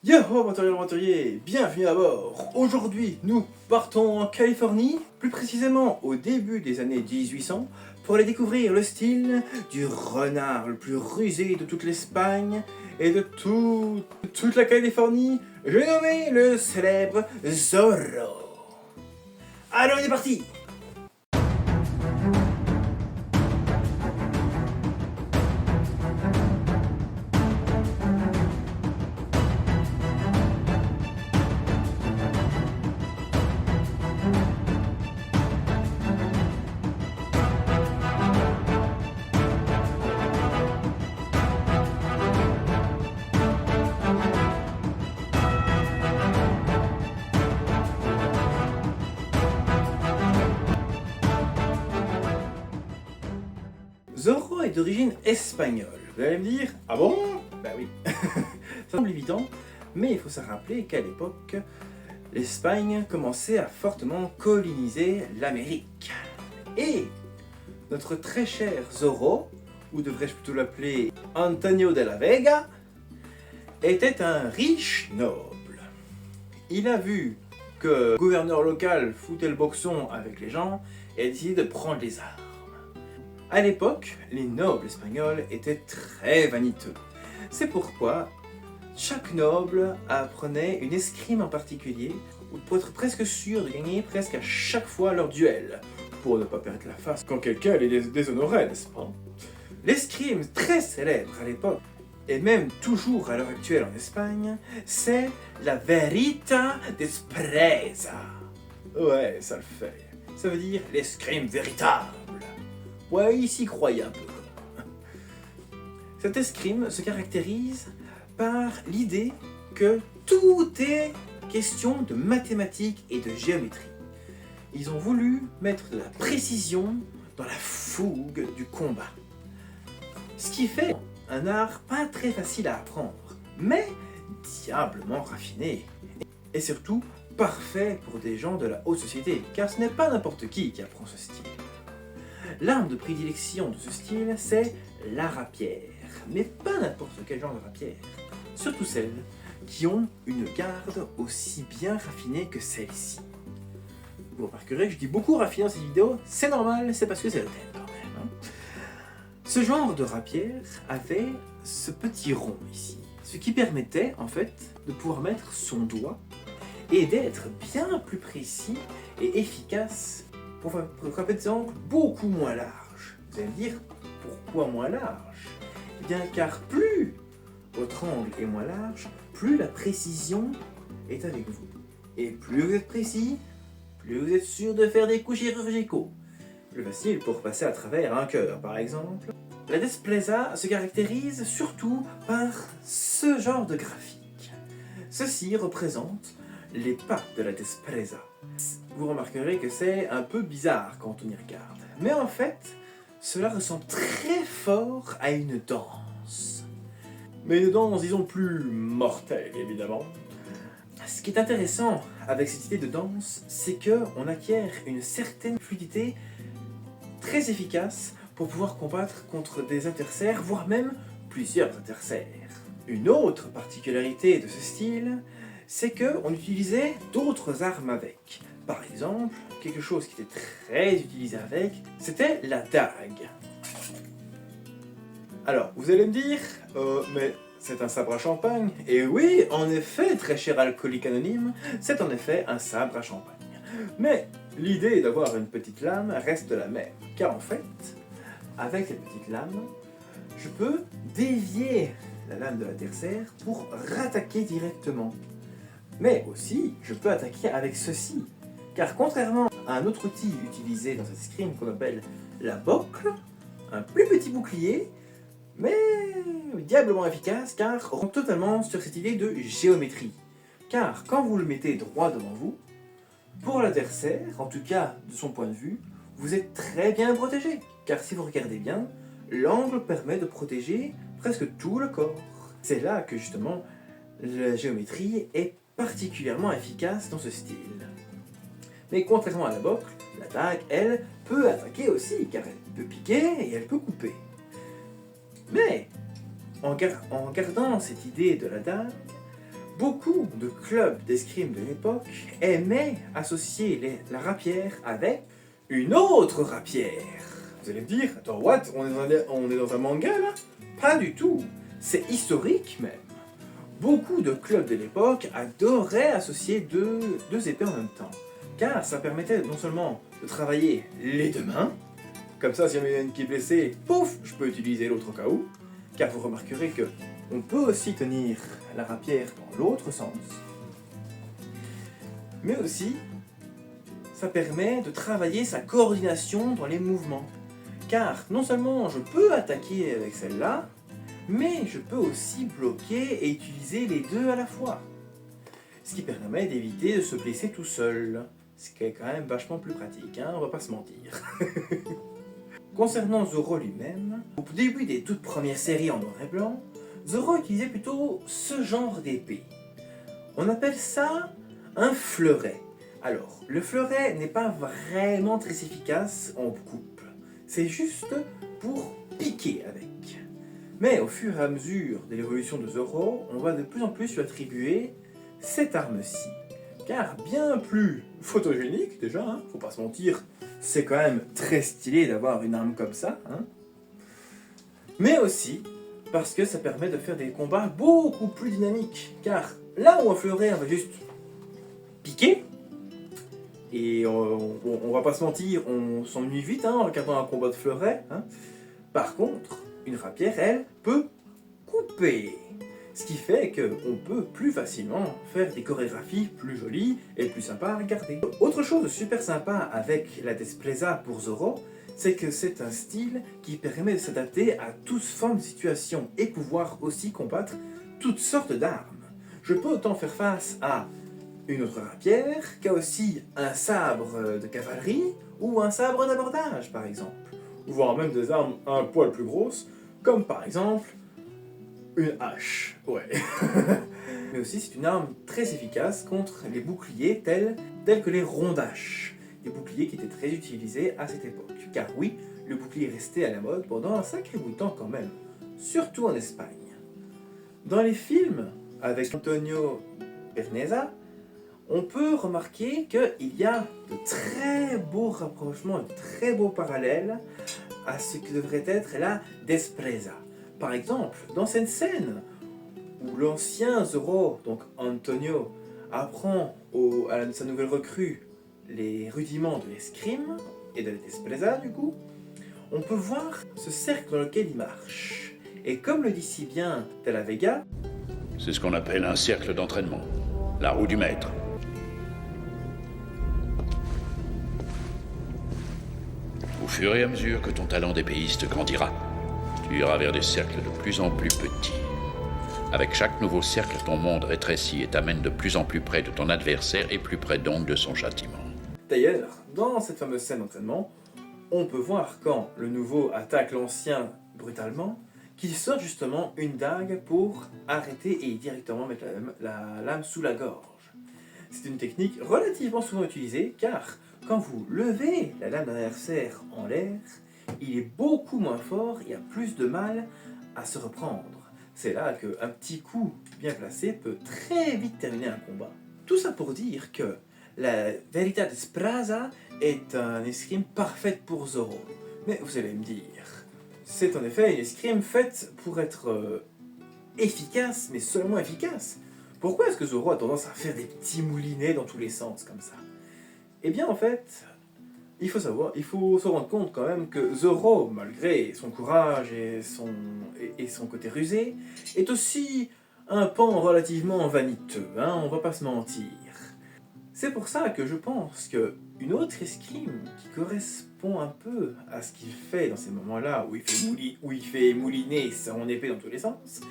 Yo, aventuriers, bienvenue à bord. Aujourd'hui, nous partons en Californie, plus précisément au début des années 1800, pour aller découvrir le style du renard le plus rusé de toute l'Espagne et de toute la Californie. J'ai nommé le célèbre Zorro. Alors, on est parti! Zorro est d'origine espagnole. Vous allez me dire, ah bon? Bah oui. Ça semble évident, mais il faut se rappeler qu'à l'époque, l'Espagne commençait à fortement coloniser l'Amérique. Et notre très cher Zorro, ou devrais-je plutôt l'appeler Antonio de la Vega, était un riche noble. Il a vu que le gouverneur local foutait le boxon avec les gens et a décidé de prendre les armes. À l'époque, les nobles espagnols étaient très vaniteux. C'est pourquoi chaque noble apprenait une escrime en particulier pour être presque sûr de gagner presque à chaque fois leur duel, pour ne pas perdre la face quand quelqu'un les déshonorait, n'est-ce pas? L'escrime très célèbre à l'époque, et même toujours à l'heure actuelle en Espagne, c'est la verita despreza. Ouais, ça le fait. Ça veut dire l'escrime véritable. Ouais, il s'y croyait un peu. Cet escrime se caractérise par l'idée que tout est question de mathématiques et de géométrie. Ils ont voulu mettre de la précision dans la fougue du combat. Ce qui fait un art pas très facile à apprendre, mais diablement raffiné. Et surtout, parfait pour des gens de la haute société, car ce n'est pas n'importe qui apprend ce style. L'arme de prédilection de ce style, c'est la rapière. Mais pas n'importe quel genre de rapière. Surtout celles qui ont une garde aussi bien raffinée que celle-ci. Vous remarquerez que je dis beaucoup raffiné dans cette vidéo, c'est normal, c'est parce que c'est le thème quand même. Hein. Ce genre de rapière avait ce petit rond ici, ce qui permettait en fait de pouvoir mettre son doigt et d'être bien plus précis et efficace pour frapper des angles beaucoup moins larges. Vous allez me dire, pourquoi moins large? Eh bien, car plus votre angle est moins large, plus la précision est avec vous. Et plus vous êtes précis, plus vous êtes sûr de faire des coups chirurgicaux. Plus facile pour passer à travers un cœur, par exemple. La Despreza se caractérise surtout par ce genre de graphique. Ceci représente les pas de la Despreza. Vous remarquerez que c'est un peu bizarre quand on y regarde. Mais en fait, cela ressemble très fort à une danse. Mais une danse, disons, plus mortelle, évidemment. Ce qui est intéressant avec cette idée de danse, c'est qu'on acquiert une certaine fluidité très efficace pour pouvoir combattre contre des adversaires, voire même plusieurs adversaires. Une autre particularité de ce style, c'est qu'on utilisait d'autres armes avec. Par exemple, quelque chose qui était très utilisé avec, c'était la dague. Alors, vous allez me dire, mais c'est un sabre à champagne? Et oui, en effet, très cher alcoolique anonyme, c'est en effet un sabre à champagne. Mais l'idée d'avoir une petite lame reste la même, car en fait, avec cette petite lame, je peux dévier la lame de l'adversaire pour rattaquer directement. Mais aussi, je peux attaquer avec ceci. Car contrairement à un autre outil utilisé dans cette escrime qu'on appelle la bocle, un plus petit bouclier, mais diablement efficace car on rentre totalement sur cette idée de géométrie. Car quand vous le mettez droit devant vous, pour l'adversaire, en tout cas de son point de vue, vous êtes très bien protégé. Car si vous regardez bien, l'angle permet de protéger presque tout le corps. C'est là que justement la géométrie est particulièrement efficace dans ce style. Mais contrairement à la bocle, la dague, elle, peut attaquer aussi, car elle peut piquer et elle peut couper. Mais, en gardant cette idée de la dague, Beaucoup de clubs d'escrime de l'époque aimaient associer la rapière avec une autre rapière. Vous allez me dire, attends, what? On est dans un manga là? Pas du tout, c'est historique même. Beaucoup de clubs de l'époque adoraient associer deux épées en même temps, car ça permettait non seulement de travailler les deux mains, comme ça si jamais il y en a une qui est blessée, pouf, je peux utiliser l'autre au cas où, car vous remarquerez que on peut aussi tenir la rapière dans l'autre sens, mais aussi ça permet de travailler sa coordination dans les mouvements, car non seulement je peux attaquer avec celle-là, mais je peux aussi bloquer et utiliser les deux à la fois. Ce qui permet d'éviter de se blesser tout seul. Ce qui est quand même vachement plus pratique, hein, on va pas se mentir. Concernant Zoro lui-même, au début des toutes premières séries en noir et blanc, Zoro utilisait plutôt ce genre d'épée. On appelle ça un fleuret. Alors, le fleuret n'est pas vraiment très efficace en coupe. C'est juste pour piquer avec. Mais au fur et à mesure de l'évolution de Zoro, on va de plus en plus lui attribuer cette arme-ci. Car bien plus photogénique déjà, hein, faut pas se mentir, c'est quand même très stylé d'avoir une arme comme ça. Hein. Mais aussi parce que ça permet de faire des combats beaucoup plus dynamiques. Car là où un fleuret, on va juste piquer, et on va pas se mentir, on s'ennuie vite hein, en regardant un combat de fleuret. Hein. Par contre, une rapière, elle, peut couper. Ce qui fait qu'on peut plus facilement faire des chorégraphies plus jolies et plus sympas à regarder. Autre chose super sympa avec la Despreza pour Zoro, c'est que c'est un style qui permet de s'adapter à toute forme de situation et pouvoir aussi combattre toutes sortes d'armes. Je peux autant faire face à une autre rapière qu'à aussi un sabre de cavalerie ou un sabre d'abordage par exemple. Voire même des armes un poil plus grosses, comme par exemple une hache. Ouais. Mais aussi c'est une arme très efficace contre les boucliers tels que les rondaches. Des boucliers qui étaient très utilisés à cette époque. Car oui, le bouclier est resté à la mode pendant un sacré bout de temps quand même. Surtout en Espagne. Dans les films, avec Antonio Berneza, on peut remarquer qu'il y a de très beaux rapprochements, de très beaux parallèles à ce que devrait être la Despreza. Par exemple, dans cette scène où l'ancien Zoro, donc Antonio, apprend à sa nouvelle recrue les rudiments de l'escrime et de la Despreza du coup, on peut voir ce cercle dans lequel il marche. Et comme le dit si bien De la Vega, c'est ce qu'on appelle un cercle d'entraînement, la roue du maître. Au fur et à mesure que ton talent d'épéiste grandira, tu iras vers des cercles de plus en plus petits. Avec chaque nouveau cercle, ton monde rétrécit et t'amène de plus en plus près de ton adversaire et plus près donc de son châtiment. D'ailleurs, dans cette fameuse scène d'entraînement, on peut voir quand le nouveau attaque l'ancien brutalement, qu'il sort justement une dague pour arrêter et directement mettre la lame sous la gorge. C'est une technique relativement souvent utilisée car quand vous levez la lame d'un adversaire en l'air, il est beaucoup moins fort et a plus de mal à se reprendre. C'est là qu'un petit coup bien placé peut très vite terminer un combat. Tout ça pour dire que la Verita Despreza est un escrime parfaite pour Zoro. Mais vous allez me dire, c'est en effet une escrime faite pour être efficace, mais seulement efficace. Pourquoi est-ce que Zoro a tendance à faire des petits moulinets dans tous les sens comme ça? Eh bien en fait, il faut se rendre compte quand même que Zoro, malgré son courage et son côté rusé, est aussi un pan relativement vaniteux, hein, on va pas se mentir. C'est pour ça que je pense qu'une autre escrime qui correspond un peu à ce qu'il fait dans ces moments-là où il fait mouliner son épée dans tous les sens,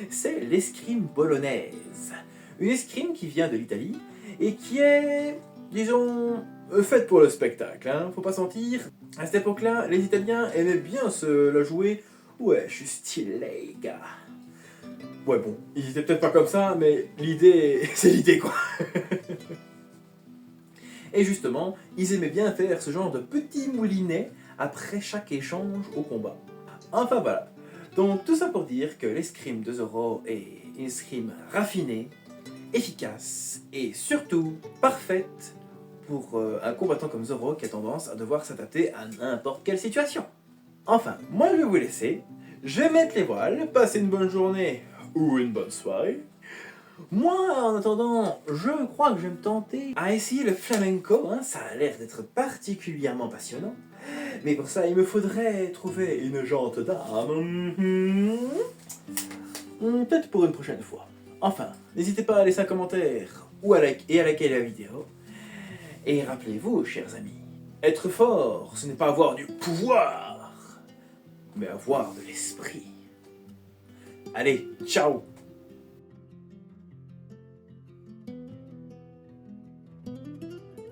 c'est l'escrime bolognaise. Une escrime qui vient de l'Italie et qui est, disons, faite pour le spectacle, hein, faut pas se mentir. À cette époque-là, les Italiens aimaient bien se la jouer. Ouais, je suis stylé, les gars. Ouais, bon, ils étaient peut-être pas comme ça, mais l'idée, c'est l'idée, quoi. Et justement, ils aimaient bien faire ce genre de petits moulinets après chaque échange au combat. Enfin voilà. Donc tout ça pour dire que l'escrime de Zoro est une escrime raffinée, efficace et surtout parfaite pour un combattant comme Zoro qui a tendance à devoir s'adapter à n'importe quelle situation. Enfin, moi je vais vous laisser, je vais mettre les voiles, passer une bonne journée ou une bonne soirée. Moi, en attendant, je crois que je vais me tenter à essayer le flamenco, hein, ça a l'air d'être particulièrement passionnant. Mais pour ça, il me faudrait trouver une jante dame. Peut-être pour une prochaine fois. Enfin, n'hésitez pas à laisser un commentaire ou à liker la vidéo. Et rappelez-vous, chers amis, être fort, ce n'est pas avoir du pouvoir, mais avoir de l'esprit. Allez, ciao!